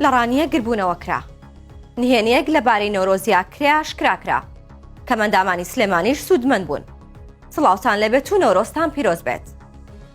لە ڕانیە گربوونەوەکرا. نهێنیەک لەبارەی نەورۆزیا کرا شکراکرا کە مەندامانی سلێمانیش سوودمەند بوون. سڵاوتان لەبێت و نەورۆزتان پیرۆز بێت.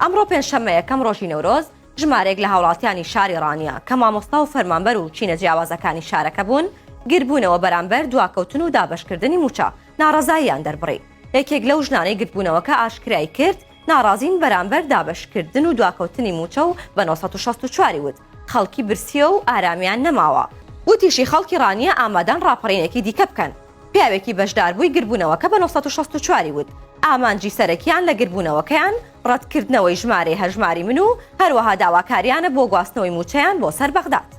ئەمڕۆ پێنجشەممە یەکەم ڕۆژی نەورۆز ژمارێک لە هاوڵاتیانی شاری ڕانیە کە مامۆستا و فەرمانبەر و چینە جیاوازەکانی شارەکە بوون گربوونەوە بەرامبەر دواکەوتن و دابەشکردنی موچە ناڕەزاییان دەربڕی. یەکێک لەو ژنانەی گربوونەوەکە ئاشکرای کرد ناڕازین بەرامبەر دابەشکردن و دواکەوتنی موچە و بە 1964 وت خەڵکی برسیە و ئارامیان نەماوە. وتیشی خەڵکی ڕانیە ئامادەن ڕاپەڕینێکی دیکە بکەن. پیاوێکی بەشدار بووی گربوونەوەکە بە 1964 وت ئامانجی سەرەکیان لە گربوونەوەکەیان ڕەتکردنەوەی ژمارەی هەژماری من و هەروەها داواکاریانە بۆ گواستنەوەی موچەیان بۆ سەر بەغداد.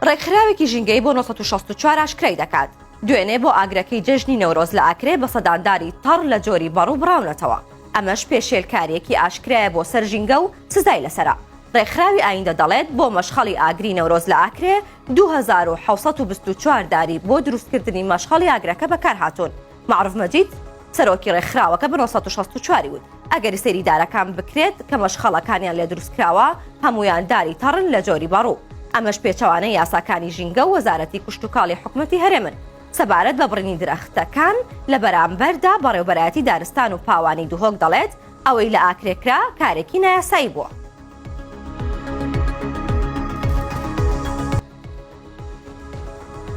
ڕێکخراوێکی ژینگەی بۆ 1964 ئاشکرای دەکات. دوێنێ بۆ ئاگرەکەی جەژنی نەورۆز لە ئاکرێ بە سەدانداری تەڕ لە جۆری بەڕوو بڕاونەتەوە. ئەمەش پێشێلکاریەکی ئاشکرایە بۆ سەر ژینگە و سزای لەسەرا. ڕێکخراوی ئایندە دەڵێت بۆ مەشخەڵی ئاگری نەورۆز لە ئاکرێ 2724 داری بۆ دروستکردنی مەشخەڵی ئاگرەکە بەکار هاتوون. معروف مەجید سەرۆکی ڕێکخراوەکە بە 1964 وت ئەگەری سەیری دارەکان بکرێت کە مەشخەڵەکانیان لێ دروستکراوە هەمویان داری تەڕن لە جۆری بەڕوو. ئەمەش پێچەوانەی یاساکانی ژینگە و وەزارەتی کوشتتوکاڵی حکومەتی هەرێمن سەبارەت بە بڕنی درەختەکان لە بەرامبەردا بەڕێوەبەرایەتی دارستان و پاوانی دوهۆک دەڵێت ئەوەی لە ئاکرێکرا کارێکی نایاسایی بووە.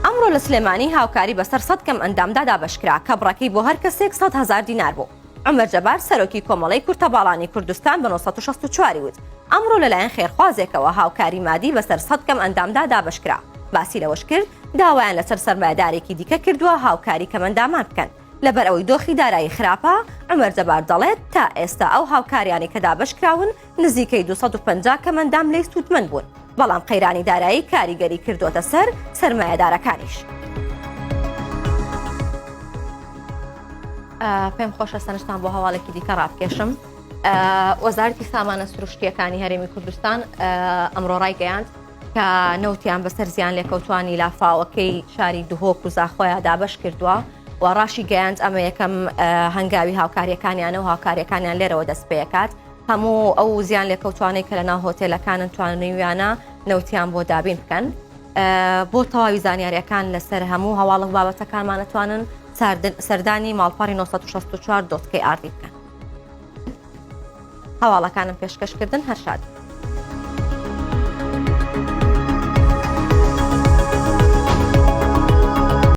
ئەمڕۆ لە سلێمانی هاوکاری بەسەر 100 کەم ئەندامدا دابەشکرا کە بڕەکەی بۆ هەر کەسێک 100,000 دینار بوو. عومەر جەبار سەرۆکی کۆمەڵەی کورتەباڵانی کوردستان بە 1964 وت ئەمڕۆ لەلایەن خێرخوازێکەوە هاوکاری مادی بەسەر 100 کەم ئەندامدا دابەشکرا. باسی لەوەش کرد داوایان لەسەر سەرمایەدارێکی دیکە کردووە هاوکاری کەمەندامان بکەن. لەبەر ئەوەی دۆخی دارایی خراپە عومەر جەبار دەڵێت تا ئێستا ئەو هاوکاریانی کە دابەشکراون نزیکەی 250 کەمەندام لێی سوودمەند بوون. بەڵام قەیرانی دارایی کاریگەری کردوتە سەر سەرمایەدارەکانیش. پێم خۆشە سەرنجتان بۆ هەواڵێکی دیکە ڕابکێشم. وەزارەتی سامانە سروشتیەکانی هەرێمی کوردستان ئەمڕۆ ڕایگەیاند کە نەوتیان بەسەر زیان لێکەوتوانی لافاوەکەی شاری دوهۆک و زاخۆیە دابەش کردووە و ڕاشی گەیاند ئەمە یەکەم هەنگاوی هاوکاریەکانیانە و هاوکاریەکانیان لێرەوە دەست پێکات. هەموو ئەو زیان لێکەوتوانەی کە لەناو هۆتێلەکانن توانیویانە نەوتیان بۆ دابین بکەن بۆ تەواوی زانیاریەکان لەسەر هەموو هەواڵە بابەتەکانمان نەتوانن سەردانی ماڵپەڕی 1964.kr بکەن. هەواڵەکانم پێشکەشکردن هەر شاد.